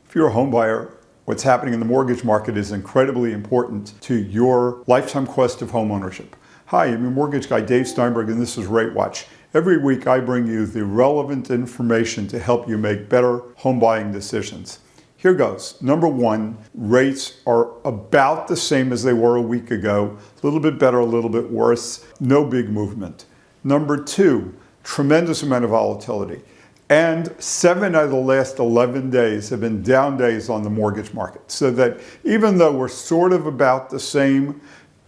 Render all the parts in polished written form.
If you're a home buyer, what's happening in the mortgage market is incredibly important to your lifetime cost of home ownership. Hi, I'm your mortgage guy, Dave Steinberg, and this is Rate Watch. Every week I bring you the relevant information to help you make better home buying decisions. Here goes. Number one, rates are about the same as they were a week ago. A little bit better, a little bit worse. No big movement. Number two, tremendous amount of volatility. And 7 out of the last 11 days have been down days on the mortgage market. So that even though we're sort of about the same,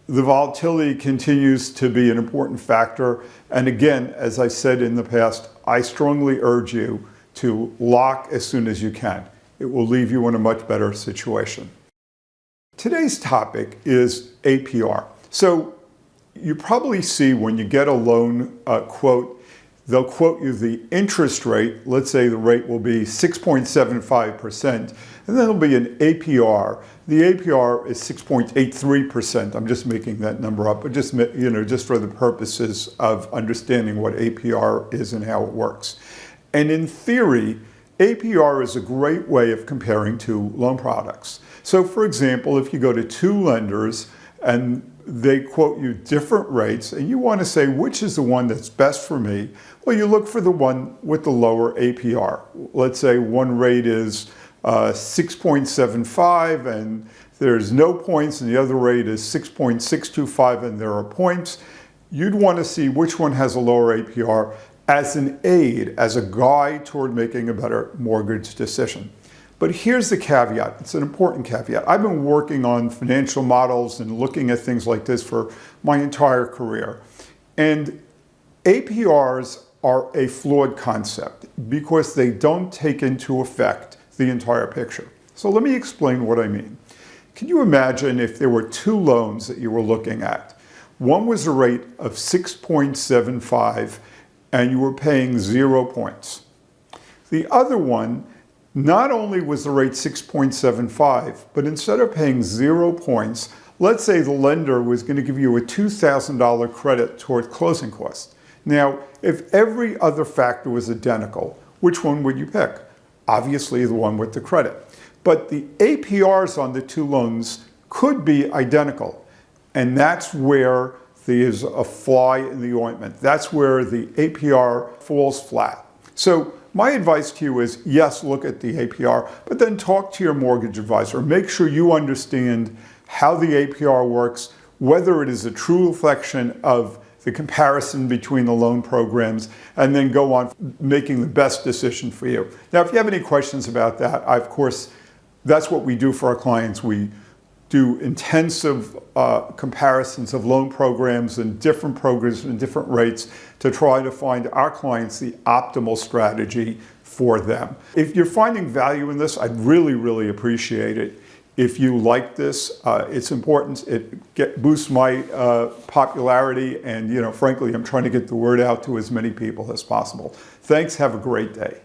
the volatility continues to be an important factor. And again, as I said in the past, I strongly urge you to lock as soon as you can. It will leave you in a much better situation. Today's topic is APR. So you probably see when you get a loan quote, they'll quote you the interest rate. Let's say the rate will be 6.75%, and then there'll be an APR. The APR is 6.83%. I'm just making that number up, but just for the purposes of understanding what APR is and how it works. And in theory, APR is a great way of comparing two loan products. So for example, if you go to two lenders and they quote you different rates and you want to say which is the one that's best for me, well, you look for the one with the lower APR. Let's say one rate is 6.75 and there's no points, and the other rate is 6.625 and there are points. You'd want to see which one has a lower APR as an aid, as a guide toward making a better mortgage decision. But here's the caveat. It's an important caveat. I've been working on financial models and looking at things like this for my entire career. And APRs are a flawed concept because they don't take into effect the entire picture. So let me explain what I mean. Can you imagine if there were two loans that you were looking at? One was a rate of 6.75 and you were paying 0 points. The other one, not only was the rate 6.75, but instead of paying 0 points, let's say the lender was going to give you a $2,000 credit toward closing costs. Now, if every other factor was identical, which one would you pick? Obviously the one with the credit. But the APRs on the two loans could be identical. And that's where there's a fly in the ointment. That's where the APR falls flat. So my advice to you is, yes, look at the APR, but then talk to your mortgage advisor. Make sure you understand how the APR works, whether it is a true reflection of the comparison between the loan programs, and then go on making the best decision for you. Now, if you have any questions about that, of course, that's what we do for our clients. We do intensive comparisons of loan programs and different rates to try to find our clients the optimal strategy for them. If you're finding value in this, I'd really, really appreciate it. If you like this, it's important. It boosts my popularity, and frankly, I'm trying to get the word out to as many people as possible. Thanks. Have a great day.